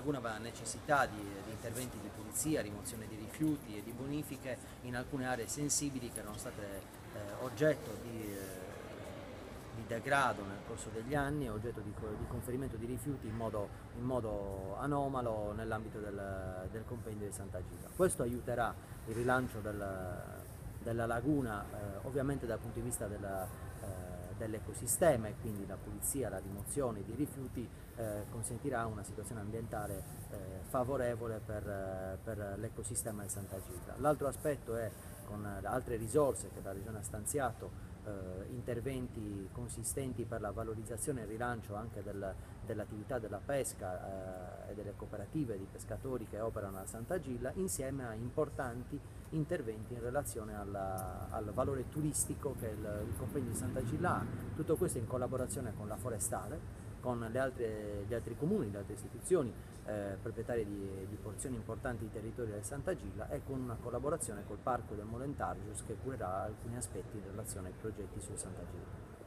laguna va a necessità di interventi di pulizia, rimozione di rifiuti e di bonifiche in alcune aree sensibili che erano state oggetto di degrado nel corso degli anni, oggetto di conferimento di rifiuti in modo anomalo nell'ambito del compendio di Sant'Agila. Questo aiuterà il rilancio della laguna, ovviamente dal punto di vista dell'ecosistema, e quindi la pulizia, la rimozione di rifiuti consentirà una situazione ambientale favorevole per l'ecosistema di Sant'Agila. L'altro aspetto è, con altre risorse che la Regione ha stanziato, interventi consistenti per la valorizzazione e il rilancio anche dell'attività della pesca e delle cooperative di pescatori che operano a Sant'Agila, insieme a importanti interventi in relazione al valore turistico che il compendio di Sant'Agila ha. Tutto questo in collaborazione con la Forestale, con gli altri comuni, le altre istituzioni proprietarie di porzioni importanti di territorio del Sant'Agila, e con una collaborazione col Parco del Molentargius che curerà alcuni aspetti in relazione ai progetti su Sant'Agila.